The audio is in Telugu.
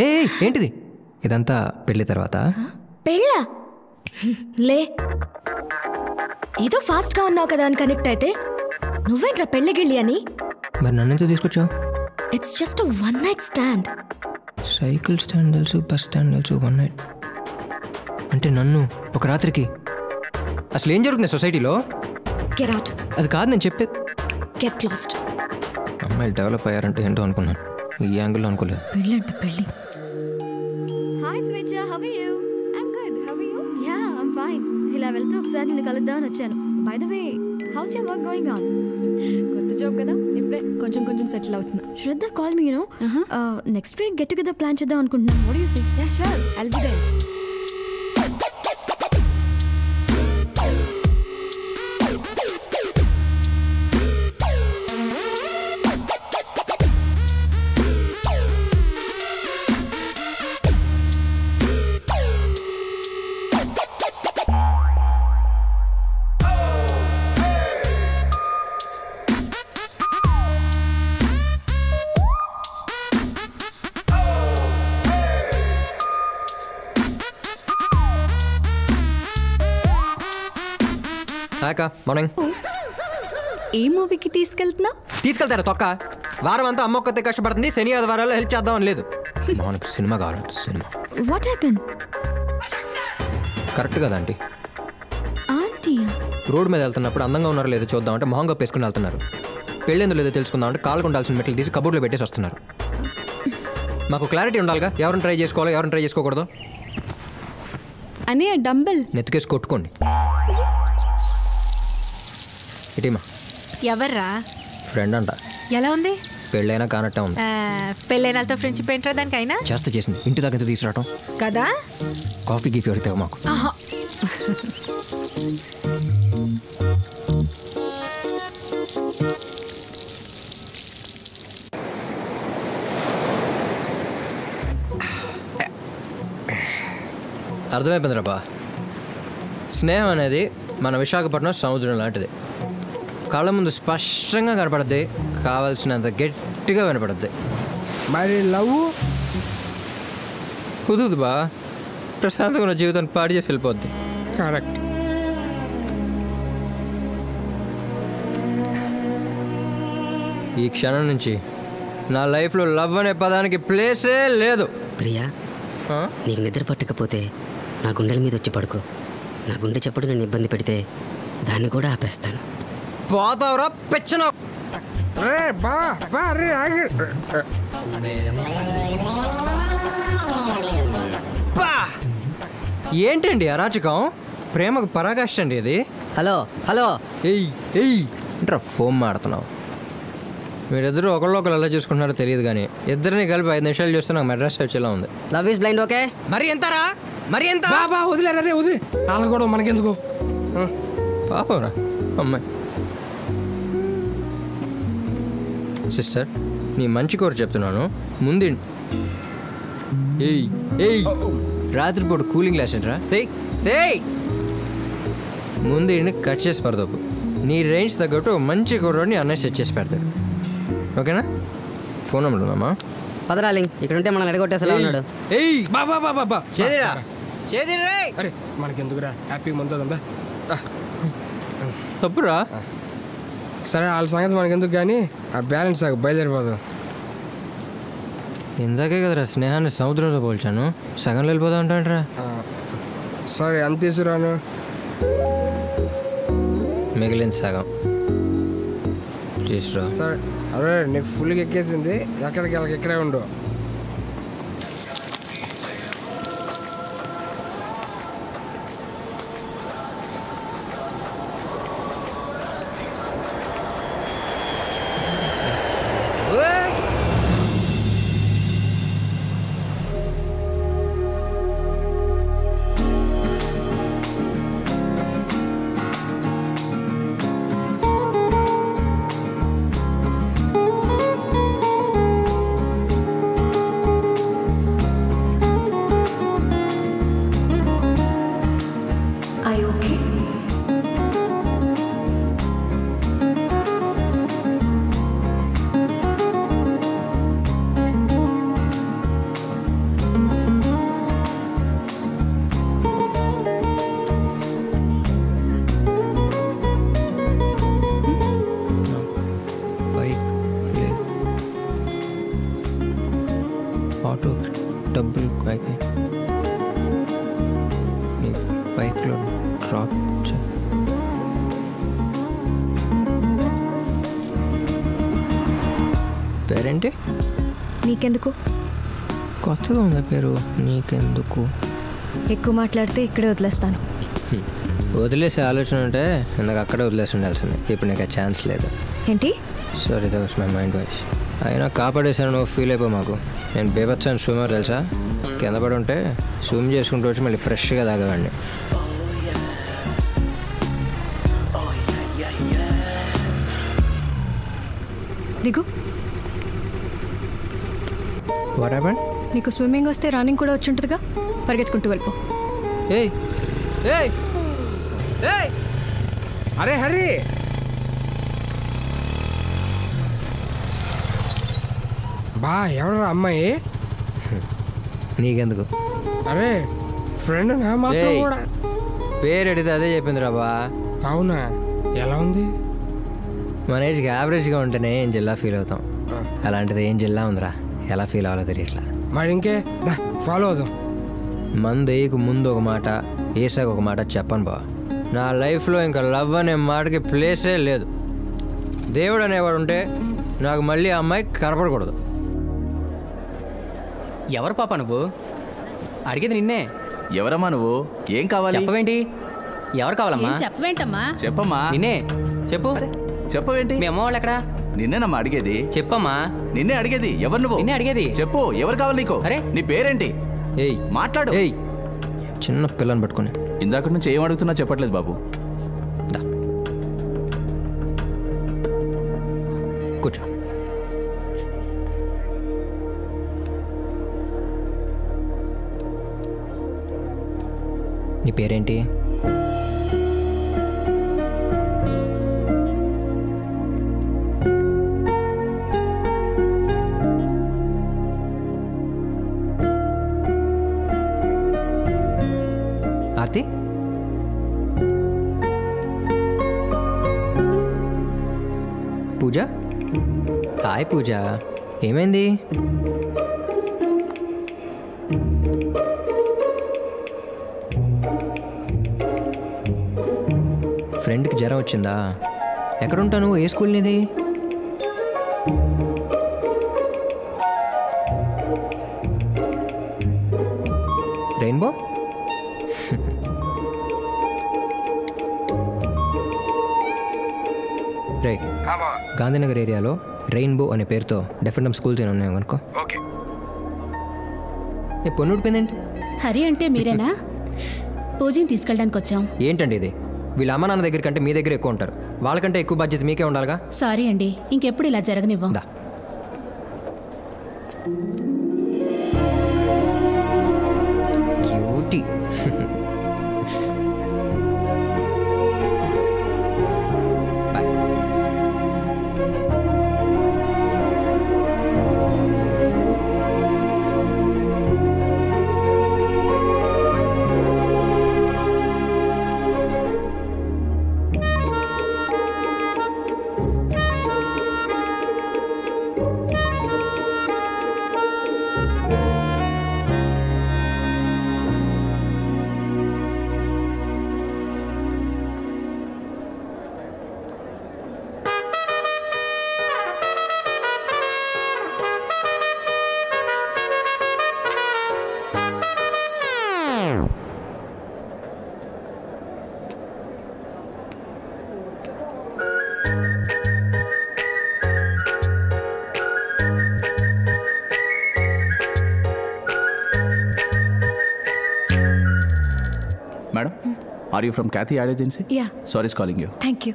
ఏ ఏంటిది ఇదంతా పెళ్లి తర్వాత? పెళ్ళా? లే, ఏదో ఫాస్ట్ గా ఉన్నావు కదా అని కనెక్ట్ అయితే నువ్వేంట్రా పెళ్ళిగిళ్ళి అని. మరి నన్ను ఎందుకు తీసుకొచ్చావు? It's just one night stand. Cycle stand తెలుసు, బస్ స్టాండ్ తెలుసు, వన్ నైట్ అంటే నన్ను ఒక రాత్రికి. అసలు ఏం జరుగుతుంది సొసైటీలో? Get out. అది కాదు నేను చెప్పేది. Get lost. అమ్మాయిలు డెవలప్ అయ్యారంటే ఏంటో అనుకున్నాను, ఈ యాంగిల్లో అనుకోలేదు. పెళ్ళి అంటే పెళ్ళి. Hi Swecha, how are you? I am good, how are you? Ya, I am fine. ఇలా వెళ్తూ ఒకసారి నిన్ను కలుద్దామని వచ్చాను. By the way, how's your work going on? కొత్త జాబ్ కదా, ఇప్పుడే కొంచెం సెటిల్ అవుతున్నా. Shraddha call me, you know. Next week get together plan చేద్దాం అనుకుంటున్నాను. What do you say? Ya sure, I will be there. Morning. ఏ మూవీకి తీసుకెళ్తున్నావు? తీసుకెళ్తారా తొక్క? వారం అంతా అమ్మ ఒక్కతే కష్టపడుతుంది, శని ఆదివారాల్లో హెల్ప్ చేద్దామని లేదు. మనకు సినిమా కావాలంటే సినిమా. What happen? కరెక్ట్ కదా ఆంటీ? ఆంటీ రోడ్ మీద వెళ్తున్నప్పుడు అందంగా ఉన్నారో లేదో చూద్దామంటే మొహం కప్పేసుకుని వెళ్తున్నారు. పెళ్ళేందో లేదో తెలుసుకుందామంటే కాళ్ళకు ఉండాల్సిన మెట్లు తీసి కబోర్డ్లో పెట్టేసి వస్తున్నారు. మాకు క్లారిటీ ఉండాలిగా, ఎవరిని ట్రై చేసుకోవాలో ఎవరిని ట్రై చేసుకోకూడదు అని. డంబెల్ నెత్తికేసి కొట్టుకోండి. ఇటీమా ఎవర్రా? ఫ్రెండ్ అంట. ఎలా ఉంది? పెళ్ళైనా కానట్టే ఉంది. పెళ్ళైనాతో ఫ్రెండ్షిప్ ఏంట్రా దానికైనా? చేసింది ఇంటి దాకా తీసుకురావటం కదా. కాఫీ గిఫ్ట్ అడితే మాకు. అర్థమైపోయింది రాబా. స్నేహం అనేది మన విశాఖపట్నం సముద్రం లాంటిది. కళ్ళ ముందు స్పష్టంగా కనపడుద్ది, కావాల్సినంత గట్టిగా వినపడుద్ది. మరి లవ్ కుదురుదు బా, ప్రశాంతంగా ఉన్న జీవితాన్ని పాడు చేసి వెళ్ళిపోద్ది. కరెక్ట్. ఈ క్షణం నుంచి నా లైఫ్లో లవ్ అనే పదానికి ప్లేసే లేదు. ప్రియా, నీకు నిద్ర పట్టకపోతే నా గుండెల మీద వచ్చి పడుకో. నా గుండె చప్పుడు నేను ఇబ్బంది పెడితే దాన్ని కూడా ఆపేస్తాను. పోతావురా పెచ్చన. ఏంటండి అరాచకం? ప్రేమకు పరాకాష్ట అండి ఇది. హలో హలో, ఎయ్ ఎయ్ అంటే ఫోన్ మాడుతున్నావు. మీరిద్దరూ ఒకళ్ళు ఎలా చూసుకుంటున్నారో తెలియదు కానీ ఇద్దరిని కలిపి 5 నిమిషాలు చూస్తే నాకు మెడ్రాస్ వచ్చేలా ఉంది. Love is blind. ఓకే, మరి ఎంతరా? మరి ఎంత? బాబా వదిలేరా రే, వదిలే. వాళ్ళ కూడా మనకెందుకు? పాపరా అమ్మాయి. సిస్టర్, నీ మంచి కోరు చెప్తున్నాను, ముందు ఏయ్ ఏయ్ రాత్రిపూట కూలింగ్ గ్లాస్ ఏంట్రా? ముందు కట్ చేసి పడదోపు. నీ రేంజ్ తగ్గట్టు మంచి కూరని అన్నయ్య సెట్ చేసి పెడతాడు. ఓకేనా? ఫోన్ నెంబర్ ఉందమ్మా. పదరాలింగ్ ఇక్కడ ఉంటే మనం ఎడగొట్టేసేలా ఉన్నాడు. ఏయ్ బాబా బాబా బా చేదిరా చేదిరా. అరే మనకెందుకురా, హ్యాపీగా ముందుదా. తప్పురా. సరే వాళ్ళ సంగతి మనకెందుకు కానీ ఆ బ్యాలెన్స్ బయలుదేరిపోదాం. ఇందాకే కదరా స్నేహాన్ని సముద్రంతో పోల్చాను, సగంలో వెళ్ళిపోదాం అంటాంట్రా. సరే అంత తీసుకురాను, మిగిలిన సగం తీసురా. సరే. అరే నీకు ఫుల్గా ఎక్కేసింది, ఎక్కడికి వెళ్ళకి ఇక్కడే ఉండు. ఆటో డబ్బులు అయిపోయి నీ బైక్లో డ్రాప్ పేరేంటి? నీకెందుకు? కొత్తగా ఉంది పేరు. నీకెందుకు? ఎక్కువ మాట్లాడితే ఇక్కడే వదిలేస్తాను. వదిలేసే ఆలోచన ఉంటే నాకు అక్కడే వదిలేసి ఉండాల్సింది. ఇప్పుడు నీకు ఆ ఛాన్స్ లేదు. ఏంటి? Sorry, that was my mind voice. అయినా కాపాడేసాను, నువ్వు ఫీల్ అయిపో. మాకు నేను బేబత్సాను స్విమ్మర్ తెలుసా? కింద పడి ఉంటే స్విమ్ చేసుకుంటూ వచ్చి మళ్ళీ ఫ్రెష్గా తాగేవాడిని. దిగు. What happened? నీకు స్విమ్మింగ్ వస్తే రన్నింగ్ కూడా వచ్చి ఉంటుందిగా, పరిగెత్తుకుంటూ వెళ్ళిపో. ఏయ్ ఏయ్ ఏయ్, అరే హరి, బా ఎవరా అమ్మాయి? నీకెందుకు? అరే ఫ్రెండ్ నా మాత్రం ఏయ్. కూడా. పేరు అడిగితే అదే చెప్పింది రాబా. అవునా? ఎలా ఉంది? మన ఏజ్కి యావరేజ్గా ఉంటేనే ఏం జిల్లా ఫీల్ అవుతాం. అలాంటిది ఏం జిల్లా ఉందిరా, ఎలా ఫీల్ అవ్వాలో తెలియట్లా. మరి ఇంకే ఫాలో అవుదాం. మందు వేయకు ముందు ఒక మాట, వేసాక ఒక మాట చెప్పను బా. నా లైఫ్లో ఇంకా లవ్ అనే మాటకి ప్లేసే లేదు. దేవుడు అనేవాడు ఉంటే నాకు మళ్ళీ ఆ అమ్మాయి కనపడకూడదు. ఎవరు పాప నువ్వు? అడిగేది నిన్నే. ఎవరమ్మా నువ్వు? ఏం కావాలి? చెప్పవేంటి? ఎవరు కావాలమ్మా? చెప్పవేంటమ్మా? చెప్పమ్మా. నిన్నే చెప్పు. చెప్పవేంటి? మీ అమ్మ వాళ్ళు ఎక్కడా? నిన్నేనమ్మా అడిగేది. చెప్పమ్మా. నిన్నే అడిగేది. ఎవరు నువ్వు? నిన్నే అడిగేది. చెప్పు, ఎవరు కావాలి నీకు? అరే. నీ పేరేంటి? ఏయ్ మాట్లాడు. ఏయ్, చిన్న పిల్లని పట్టుకుని ఇందాక నుంచి ఏం అడుగుతున్నా చెప్పట్లేదు బాబు. దా కూర్చో. నీ పేరేంటి? ఆర్తి? పూజ? హాయ్ పూజ, ఏమైంది? ఫ్రెండ్కి జ్వరం వచ్చిందా? ఎక్కడుంటాను? ఏ స్కూల్ నీది? రెయిన్బో? రే, గాంధీనగర్ ఏరియాలో రెయిన్బో అనే పేరుతో డెఫినెట్ స్కూల్స్ ఏమైనా ఉన్నాయో కనుకో. ఓకే. ఏ పొన్ను ఊడిపోయిందేంటి? హరి అంటే మీరేనా? పూజని తీసుకెళ్ళడానికి వచ్చాం. ఏంటండి ఇది? వీళ్ళ అమ్మ నాన్న దగ్గర కంటే మీ దగ్గర ఎక్కువ ఉంటారు. వాళ్ళకంటే ఎక్కువ బాధ్యత మీకే ఉండాలిగా. సారీ అండి, ఇంకెప్పుడు ఇలా జరగనివ్వం. దా. Cutie. Bye. Madam, are you from Cathy ad agency? Ya. Sorry calling you. Thank you.